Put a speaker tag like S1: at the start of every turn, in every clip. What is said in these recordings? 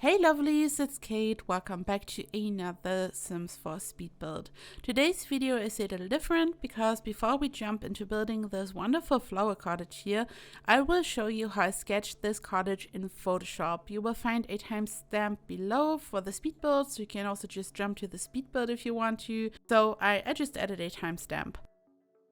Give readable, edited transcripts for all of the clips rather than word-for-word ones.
S1: Hey lovelies, it's Kate. Welcome back to another Sims 4 speed build. Today's video is a little different because before we jump into building this wonderful flower cottage here, I will show you how I sketched this cottage in Photoshop. You will find a timestamp below for the speed build, so you can also just jump to the speed build if you want to. So I just added a timestamp.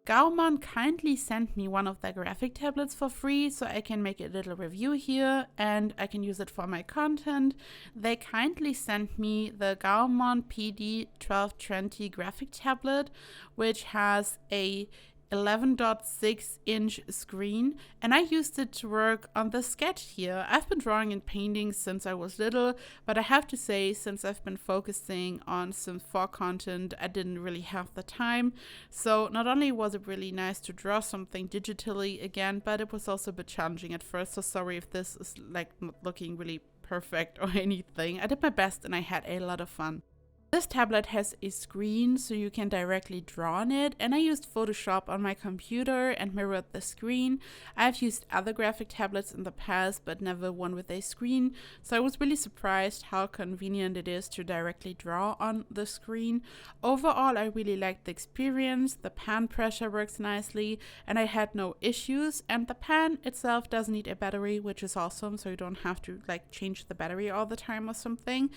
S1: GAOMON kindly sent me one of their graphic tablets for free, so I can make a little review here and I can use it for my content. They kindly sent me the GAOMON PD1220 graphic tablet, which has a 11.6-inch screen, and I used it to work on the sketch here. I've been drawing and painting since I was little, but I have to say, since I've been focusing on Sims 4 content, I didn't really have the time. So not only was it really nice to draw something digitally again, but it was also a bit challenging at first, so sorry if this is like not looking really perfect or anything. I did my best and I had a lot of fun. This tablet has a screen so you can directly draw on it, and I used Photoshop on my computer and mirrored the screen. I've used other graphic tablets in the past but never one with a screen, so I was really surprised how convenient it is to directly draw on the screen. Overall, I really liked the experience. The pan pressure works nicely and I had no issues, and the pan itself doesn't need a battery, which is awesome, so you don't have to like change the battery all the time or something.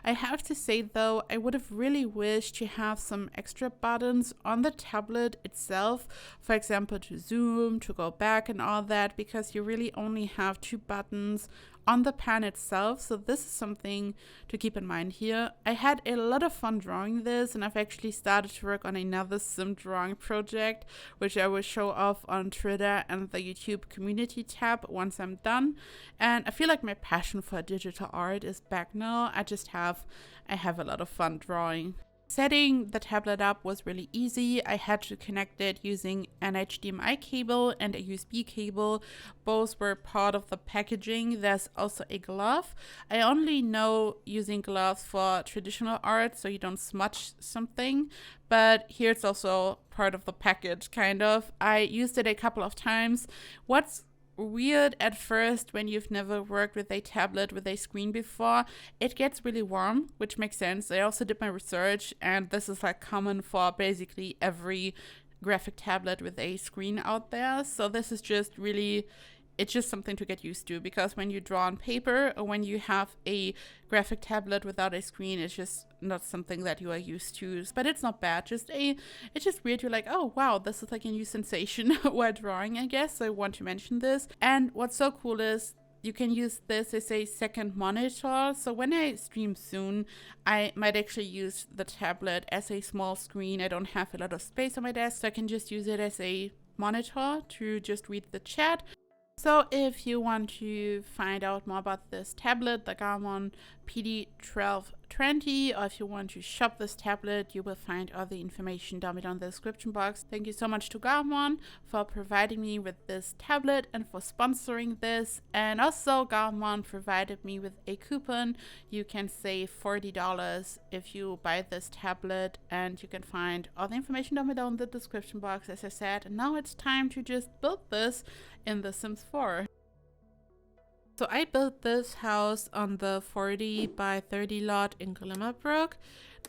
S1: I have to say though, I would have really wished to have some extra buttons on the tablet itself, for example to zoom, to go back and all that, because you really only have 2 buttons on the pan itself, so this is something to keep in mind here. I had a lot of fun drawing this, and I've actually started to work on another sim drawing project, which I will show off on Twitter and the YouTube community tab once I'm done. And I feel like my passion for digital art is back now. I have a lot of fun drawing. Setting the tablet up was really easy. I had to connect it using an HDMI cable and a USB cable. Both were part of the packaging. There's also a glove. I only know using gloves for traditional art so you don't smudge something, but here it's also part of the package, kind of. I used it a couple of times. What's weird at first when you've never worked with a tablet with a screen before, it gets really warm, which makes sense. I also did my research, and this is like common for basically every graphic tablet with a screen out there. So this is just really, it's just something to get used to, because when you draw on paper or when you have a graphic tablet without a screen, it's just not something that you are used to. But it's not bad, it's just weird. You're like, oh wow, this is like a new sensation while drawing, I guess. So I want to mention this. And what's so cool is you can use this as a second monitor. So when I stream soon, I might actually use the tablet as a small screen. I don't have a lot of space on my desk, so I can just use it as a monitor to just read the chat. So if you want to find out more about this tablet, the GAOMON PD1220, or if you want to shop this tablet, you will find all the information down below in the description box. Thank you so much to GAOMON for providing me with this tablet and for sponsoring this. And also GAOMON provided me with a coupon. You can save $40 if you buy this tablet, and you can find all the information down below in the description box, as I said. And now it's time to just build this in The Sims 4. So I built this house on the 40 by 30 lot in Glimmerbrook.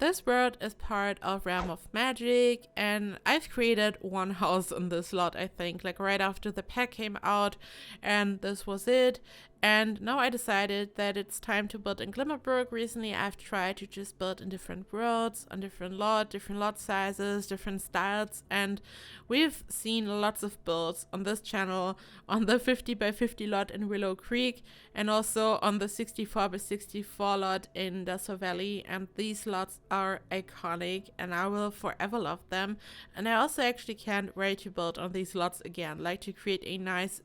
S1: This world is part of Realm of Magic, and I've created one house on this lot, I think, like right after the pack came out, and this was it. And now I decided that it's time to build in Glimmerbrook. Recently I've tried to just build in different worlds, on different lot sizes, different styles, and we've seen lots of builds on this channel on the 50 by 50 lot in Willow Creek, and also on the 64 by 64 lot in Desert Valley, and these lots are iconic and I will forever love them. And I also actually can't wait to build on these lots again, like to create a nice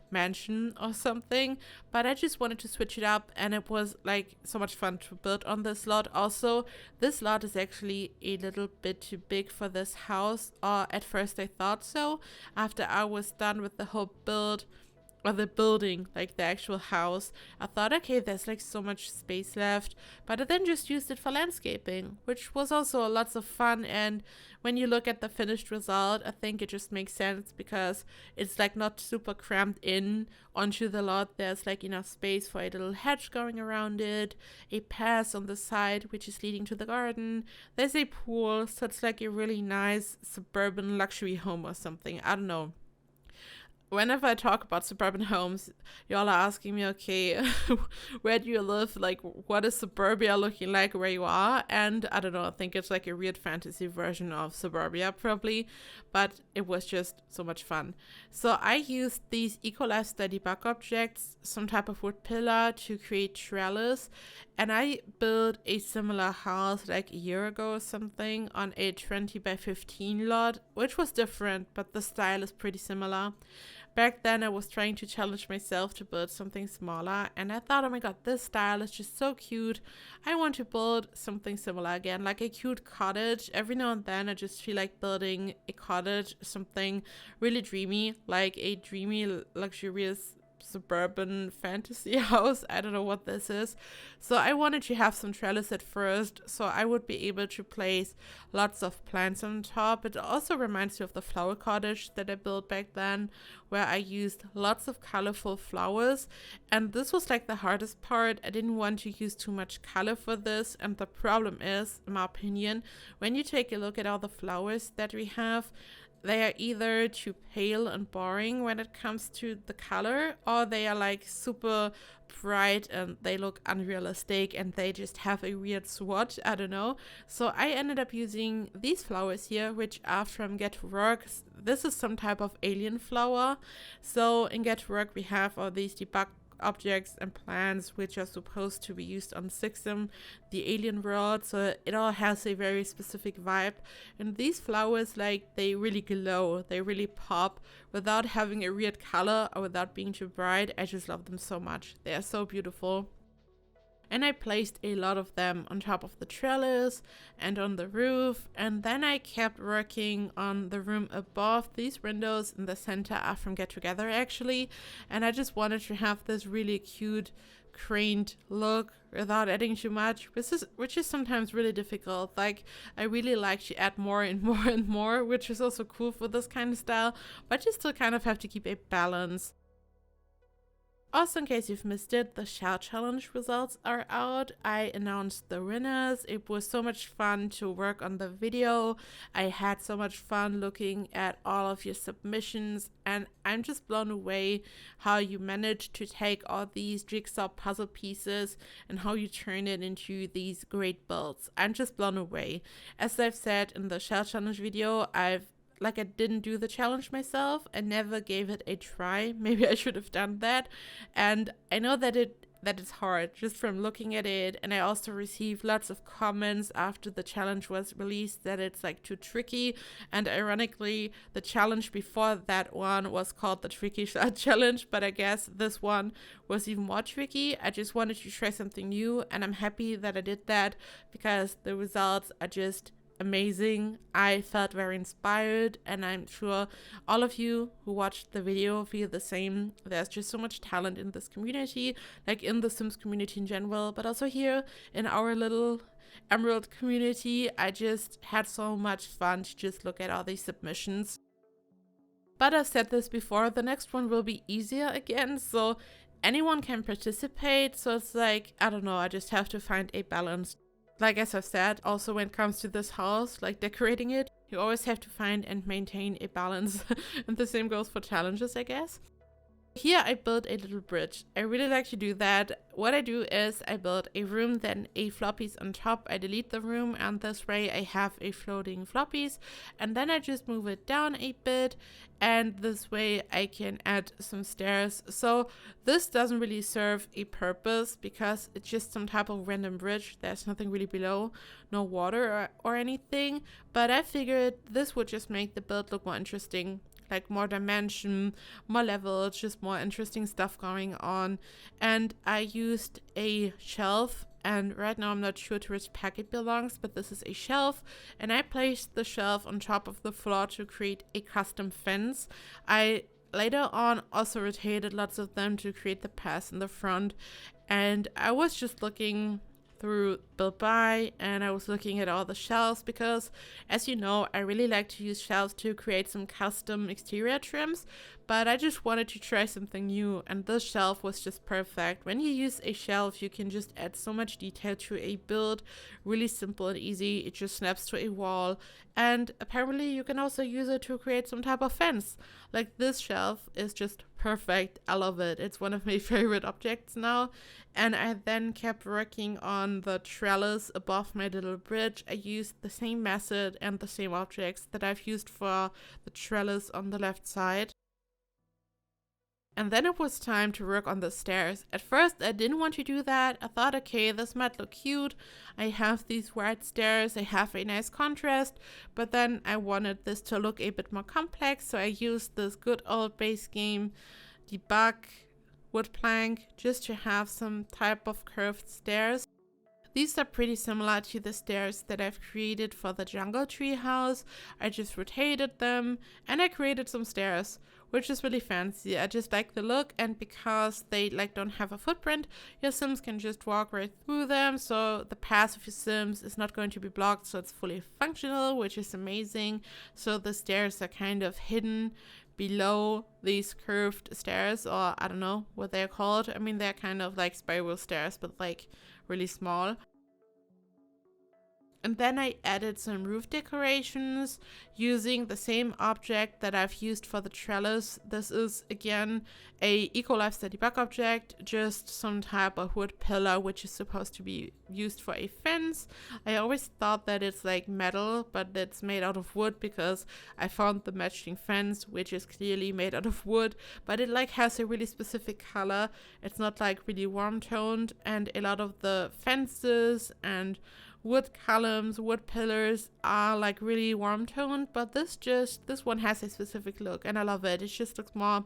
S1: mansion or something, but I just wanted to switch it up, and it was like so much fun to build on this lot. Also, this lot is actually a little bit too big for this house, or at first I thought so. After I was done with the whole build, or the building, like the actual house, I thought, okay, there's like so much space left, but I then just used it for landscaping, which was also lots of fun. And when you look at the finished result, I think it just makes sense because it's like not super crammed in onto the lot. There's like enough space for a little hedge going around it, a path on the side which is leading to the garden. There's a pool, so it's like a really nice suburban luxury home or something. I don't know. Whenever I talk about suburban homes, y'all are asking me, okay, where do you live? Like, what is suburbia looking like where you are? And I don't know, I think it's like a weird fantasy version of suburbia, probably, but it was just so much fun. So I used these Ecolab Steady Buck objects, some type of wood pillar to create trellis, and I built a similar house like a year ago or something on a 20 by 15 lot, which was different, but the style is pretty similar. Back then I was trying to challenge myself to build something smaller, and I thought, oh my god, this style is just so cute. I want to build something similar again, like a cute cottage. Every now and then I just feel like building a cottage, something really dreamy, like a dreamy, luxurious suburban fantasy house. I don't know what this is. So I wanted to have some trellis at first, so I would be able to place lots of plants on top. It also reminds me of the flower cottage that I built back then, where I used lots of colorful flowers. And this was like the hardest part. I didn't want to use too much color for this. And the problem is, in my opinion, when you take a look at all the flowers that we have, they are either too pale and boring when it comes to the color, or they are like super bright and they look unrealistic and they just have a weird swatch. I don't know. So I ended up using these flowers here, which are from Get to Work. This is some type of alien flower. So in Get to Work we have all these debug objects and plants which are supposed to be used on Sixum, the alien world, so it all has a very specific vibe. And these flowers, like, they really glow, they really pop without having a weird color or without being too bright. I just love them so much. They are so beautiful. And I placed a lot of them on top of the trellis and on the roof. And then I kept working on the room above. These windows in the center are from Get Together, actually. And I just wanted to have this really cute, craned look without adding too much, which is sometimes really difficult. Like, I really like to add more and more and more, which is also cool for this kind of style. But you still kind of have to keep a balance. Also, in case you've missed it, the Shell Challenge results are out. I announced the winners. It was so much fun to work on the video. I had so much fun looking at all of your submissions, and I'm just blown away how you managed to take all these jigsaw puzzle pieces and how you turn it into these great builds. I'm just blown away. As I've said in the Shell Challenge video, I didn't do the challenge myself. I never gave it a try. Maybe I should have done that. And I know that it's hard just from looking at it. And I also received lots of comments after the challenge was released that it's like too tricky. And ironically, the challenge before that one was called the Tricky Shot Challenge, but I guess this one was even more tricky. I just wanted to try something new, and I'm happy that I did that because the results are just amazing. I felt very inspired, and I'm sure all of you who watched the video feel the same. There's just so much talent in this community, like in the Sims community in general, but also here in our little Emerald community. I just had so much fun to just look at all these submissions. But I've said this before, the next one will be easier again, so anyone can participate. So it's like, I don't know, I just have to find a balance. Like, as I've said, also when it comes to this house, like decorating it, you always have to find and maintain a balance. And the same goes for challenges, I guess. Here I built a little bridge. I really like to do that. What I do is I build a room, then a floppies on top. I delete the room, and this way I have a floating floppies, and then I just move it down a bit, and this way I can add some stairs. So this doesn't really serve a purpose because it's just some type of random bridge. There's nothing really below, no water or anything, but I figured this would just make the build look more interesting. Like more dimension, more levels, just more interesting stuff going on. And I used a shelf, and right now I'm not sure to which pack it belongs, but this is a shelf, and I placed the shelf on top of the floor to create a custom fence. I later on also rotated lots of them to create the path in the front. And I was just looking through Build By, and I was looking at all the shelves because, as you know, I really like to use shelves to create some custom exterior trims, but I just wanted to try something new, and this shelf was just perfect. When you use a shelf, you can just add so much detail to a build, really simple and easy. It just snaps to a wall, and apparently you can also use it to create some type of fence. Like, this shelf is just perfect. I love it. It's one of my favorite objects now. And I then kept working on the trellis above my little bridge. I used the same method and the same objects that I've used for the trellis on the left side. And then it was time to work on the stairs. At first, I didn't want to do that. I thought, okay, this might look cute. I have these white stairs. I have a nice contrast. But then I wanted this to look a bit more complex. So I used this good old base game debug wood plank just to have some type of curved stairs. These are pretty similar to the stairs that I've created for the jungle tree house. I just rotated them and I created some stairs, which is really fancy. I just like the look, and because they don't have a footprint, your Sims can just walk right through them, so the path of your Sims is not going to be blocked, so it's fully functional, which is amazing. So the stairs are kind of hidden below these curved stairs, or I don't know what they're called. I mean, they're kind of like spiral stairs, but like really small. And then I added some roof decorations using the same object that I've used for the trellis. This is, again, a Eco Lifestyle Debug object, just some type of wood pillar, which is supposed to be used for a fence. I always thought that it's like metal, but it's made out of wood because I found the matching fence, which is clearly made out of wood, but it has a really specific color. It's not really warm toned, and a lot of the fences and wood columns, wood pillars are really warm toned, but this one has a specific look, and I love it. It just looks more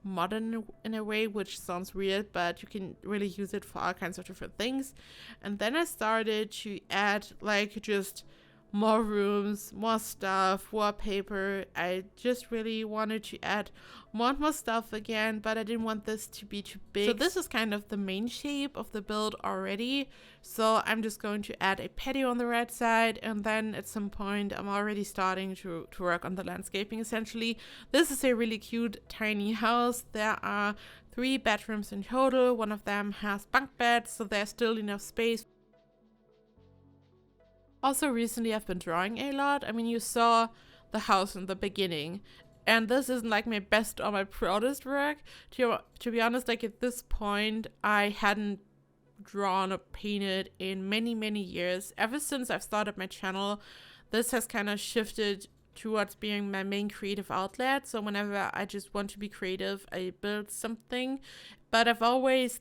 S1: modern in a way, which sounds weird, but you can really use it for all kinds of different things. And then I started to add just more rooms, more stuff, wallpaper. I just really wanted to add more and more stuff again, but I didn't want this to be too big. So this is kind of the main shape of the build already. So I'm just going to add a patio on the right side, and then at some point I'm already starting to work on the landscaping essentially. This is a really cute tiny house. There are 3 bedrooms in total. One of them has bunk beds, so there's still enough space. Also, recently I've been drawing a lot. I mean, you saw the house in the beginning, and this isn't my best or my proudest work. To be honest, at this point, I hadn't drawn or painted in many, many years. Ever since I've started my channel, this has kind of shifted towards being my main creative outlet. So whenever I just want to be creative, I build something. But I've always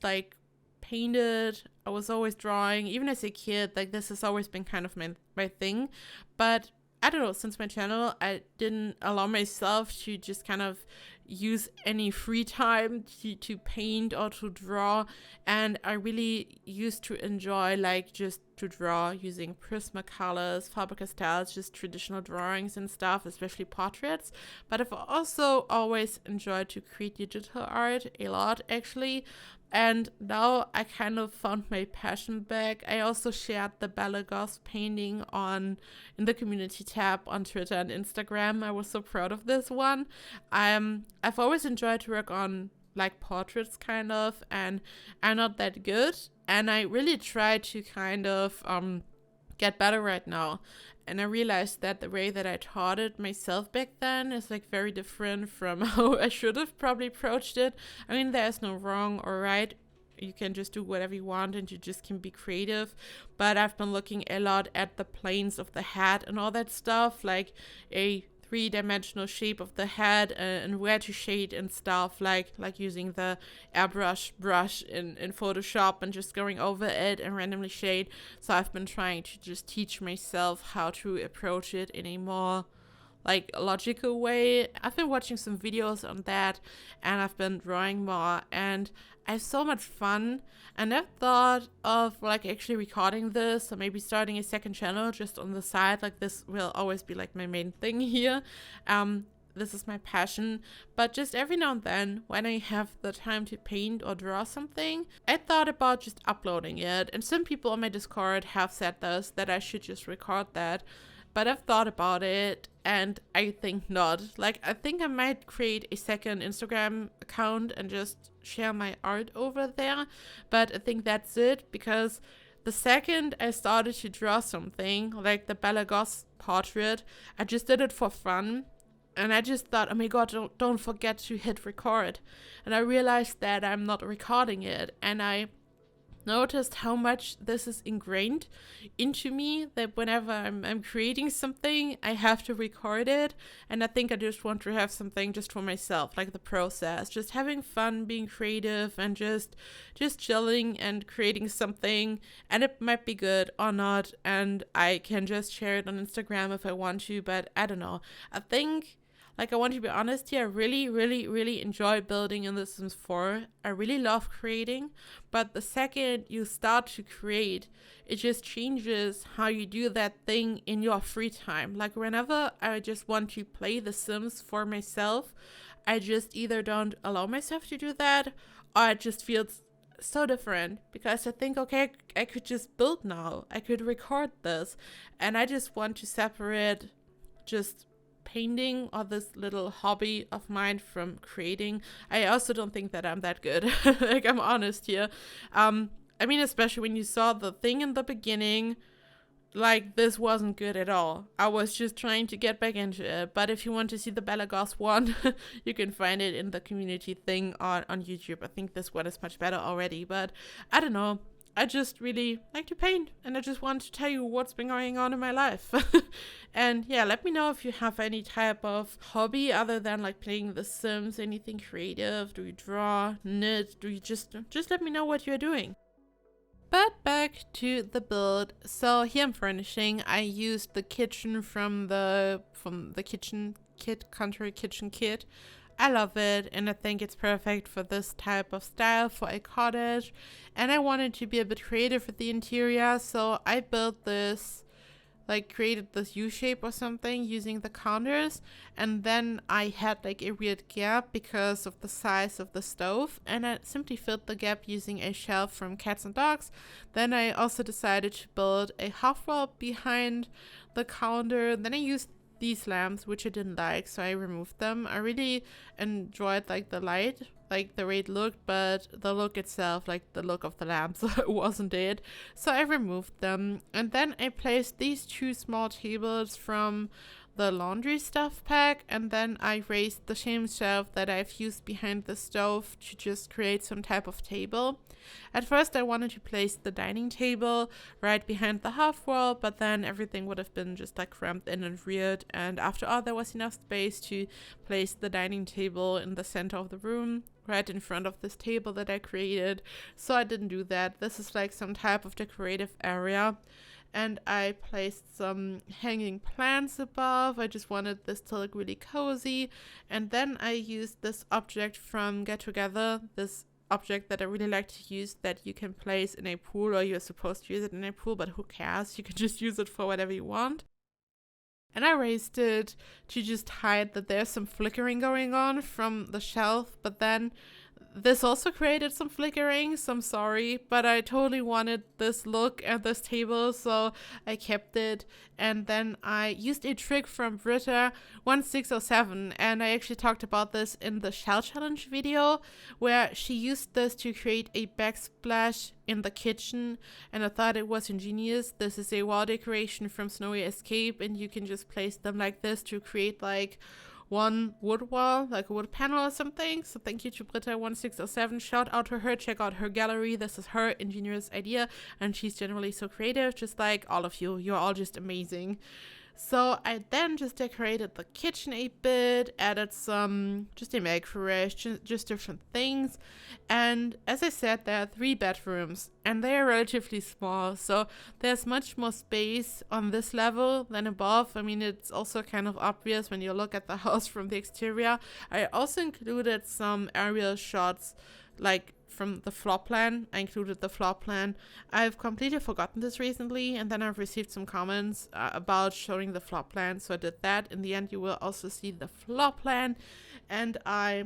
S1: painted, I was always drawing, even as a kid. This has always been kind of my thing. But I don't know, since my channel, I didn't allow myself to just kind of use any free time to paint or to draw, and I really used to enjoy just to draw using Prismacolors, Faber-Castells, just traditional drawings and stuff, especially portraits. But I've also always enjoyed to create digital art a lot, actually. And now I kind of found my passion back. I also shared the Balagos painting in the community tab on Twitter and Instagram. I was so proud of this one. I've always enjoyed to work on portraits kind of, and I'm not that good. And I really try to kind of get better right now. And I realized that the way that I taught it myself back then is very different from how I should have probably approached it. I mean, there's no wrong or right. You can just do whatever you want and you just can be creative. But I've been looking a lot at the planes of the head and all that stuff, like a 3-dimensional shape of the head and where to shade and stuff, like using the airbrush brush in Photoshop and just going over it and randomly shade. So I've been trying to just teach myself how to approach it in a more logical way. I've been watching some videos on that, and I've been drawing more, and I have so much fun. And I've thought of actually recording this, or maybe starting a second channel just on the side. This will always be my main thing here. this is my passion, but just every now and then when I have the time to paint or draw something, I thought about just uploading it. And some people on my Discord have said this, that I should just record that. But I've thought about it and I think not. Like, I think I might create a second Instagram account and just share my art over there. But I think that's it, because the second I started to draw something, like the Bella Goss portrait, I just did it for fun. And I just thought, oh my god, don't forget to hit record. And I realized that I'm not recording it. And I noticed how much this is ingrained into me, that whenever I'm creating something, I have to record it. And I think I just want to have something just for myself, like the process, just having fun, being creative, and just chilling and creating something. And it might be good or not, and I can just share it on Instagram if I want to, but I don't know. I think, like, I want to be honest here, I really enjoy building in The Sims 4. I really love creating, but the second you start to create, it just changes how you do that thing in your free time. Like, whenever I just want to play The Sims for myself, I just either don't allow myself to do that, or it just feels so different, because I think, okay, I could just build now. I could record this, and I just want to separate just painting or this little hobby of mine from creating. I also don't think that I'm that good. Like, I'm honest here. I mean, especially when you saw the thing in the beginning, like, this wasn't good at all. I was just trying to get back into it. But if you want to see the Bella Goss one, you can find it in the community thing on YouTube. I think this one is much better already, but I don't know. I just really like to paint, and I just want to tell you what's been going on in my life. And yeah, let me know if you have any type of hobby other than like playing The Sims, anything creative. Do you draw, knit? Do you just let me know what you're doing. But back to the build. So here I'm furnishing. I used the kitchen from the kitchen kit, country kitchen kit. I love it, and I think it's perfect for this type of style for a cottage. And I wanted to be a bit creative with the interior, so I built this, like, created this U shape or something using the counters, and then I had like a weird gap because of the size of the stove, and I simply filled the gap using a shelf from Cats and Dogs. Then I also decided to build a half wall behind the counter. Then I used these lamps, which I didn't like, so I removed them. I really enjoyed like the light, like the way it looked, but the look itself, like the look of the lamps, wasn't it. So I removed them, and then I placed these two small tables from the laundry stuff pack, and then I raised the same shelf that I've used behind the stove to just create some type of table. At first I wanted to place the dining table right behind the half wall, but then everything would have been just like cramped in and weird, and after all there was enough space to place the dining table in the center of the room, right in front of this table that I created. So I didn't do that. This is like some type of decorative area. And I placed some hanging plants above. I just wanted this to look really cozy. And then I used this object from Get Together, this object that I really like to use, that you can place in a pool, or you're supposed to use it in a pool, but who cares? You can just use it for whatever you want. And I raised it to just hide that there's some flickering going on from the shelf, but then this also created some flickering, so I'm sorry, but I totally wanted this look at this table, so I kept it. And then I used a trick from Britta1607, and I actually talked about this in the Shell Challenge video, where she used this to create a backsplash in the kitchen, and I thought it was ingenious. This is a wall decoration from Snowy Escape, and you can just place them like this to create like one wood wall, like a wood panel or something. So thank you to Britta1607. Shout out to her. Check out her gallery. This is her ingenious idea, and she's generally so creative, just like all of you. You're all just amazing. So I then just decorated the kitchen a bit, added some, just a microwave, just different things. And as I said, there are 3 bedrooms, and they are relatively small, so there's much more space on this level than above. I mean, it's also kind of obvious when you look at the house from the exterior. I also included some aerial shots, like from the floor plan. I included the floor plan. I've completely forgotten this recently, and then I've received some comments about showing the floor plan, so I did that. In the end, you will also see the floor plan, and I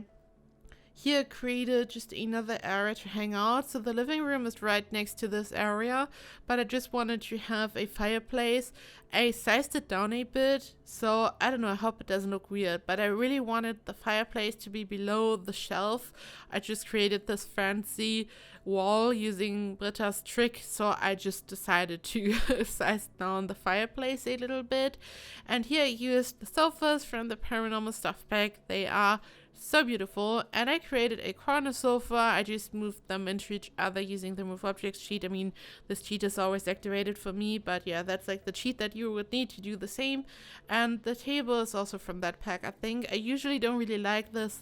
S1: here created just another area to hang out. So the living room is right next to this area, but I just wanted to have a fireplace. I sized it down a bit, so I don't know, I hope it doesn't look weird, but I really wanted the fireplace to be below the shelf. I just created this fancy wall using Britta's trick, so I just decided to size down the fireplace a little bit. And here I used the sofas from the Paranormal Stuff Pack. They are so beautiful, and I created a corner sofa. I just moved them into each other using the move objects cheat. I mean, this cheat is always activated for me, but yeah, that's like the cheat that you would need to do the same. And the table is also from that pack, I think. I usually don't really like this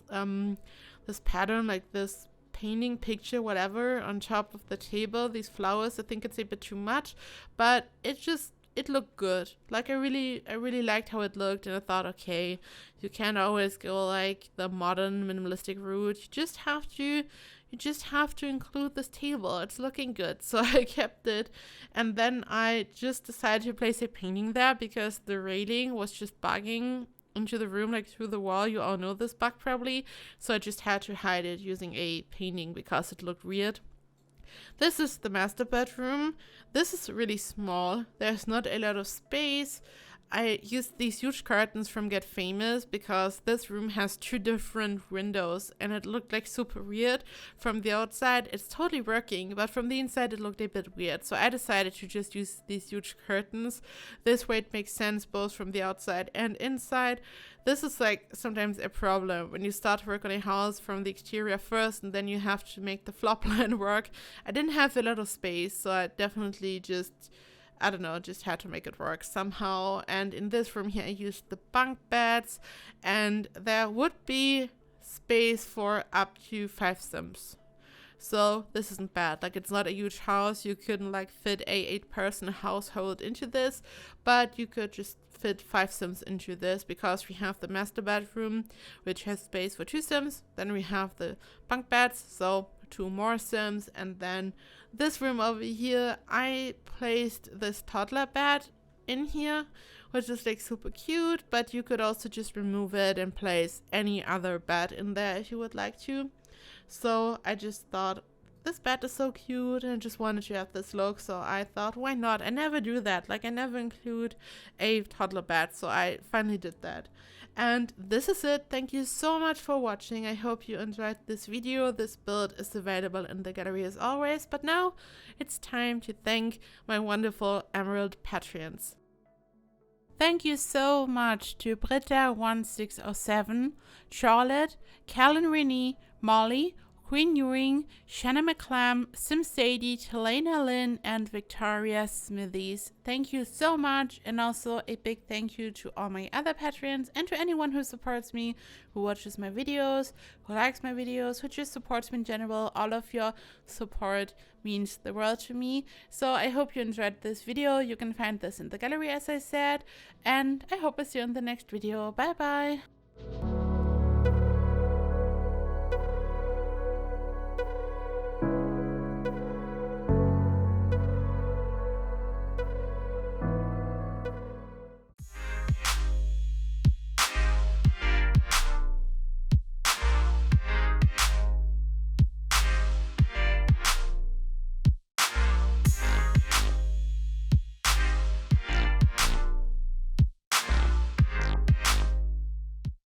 S1: this pattern, like this painting picture, whatever, on top of the table, these flowers. I think it's a bit too much, but it looked good. Like I really liked how it looked, and I thought, okay, you can't always go like the modern minimalistic route. You just have to include this table. It's looking good. So I kept it, and then I just decided to place a painting there because the railing was just bugging into the room, like through the wall. You all know this bug probably. So I just had to hide it using a painting because it looked weird. This is the master bedroom. This is really small. There's not a lot of space. I used these huge curtains from Get Famous because this room has 2 different windows, and it looked like super weird. From the outside, it's totally working, but from the inside, it looked a bit weird. So I decided to just use these huge curtains. This way it makes sense both from the outside and inside. This is like sometimes a problem when you start work on a house from the exterior first, and then you have to make the floor plan work. I didn't have a lot of space, so I definitely just had to make it work somehow. And in this room here, I used the bunk beds, and there would be space for up to 5 Sims. So this isn't bad. Like, it's not a huge house. You couldn't like fit a 8-person household into this, but you could just fit 5 Sims into this because we have the master bedroom, which has space for 2 Sims. Then we have the bunk beds, so 2 more Sims. And then this room over here, I placed this toddler bed in here, which is like super cute, but you could also just remove it and place any other bed in there if you would like to. So I just thought, this bed is so cute, and I just wanted to have this look, so I thought, why not? I never do that. Like, I never include a toddler bed, so I finally did that. And this is it. Thank you so much for watching. I hope you enjoyed this video. This build is available in the gallery as always, but now it's time to thank my wonderful Emerald Patreons. Thank you so much to Britta1607, Charlotte, Callan Rennie, Molly, Queen Ewing, Shanna McClam, Sim Sadie, Telena Lynn, and Victoria Smithies. Thank you so much, and also a big thank you to all my other patrons and to anyone who supports me, who watches my videos, who likes my videos, who just supports me in general. All of your support means the world to me. So I hope you enjoyed this video. You can find this in the gallery, as I said, and I hope I see you in the next video. Bye bye!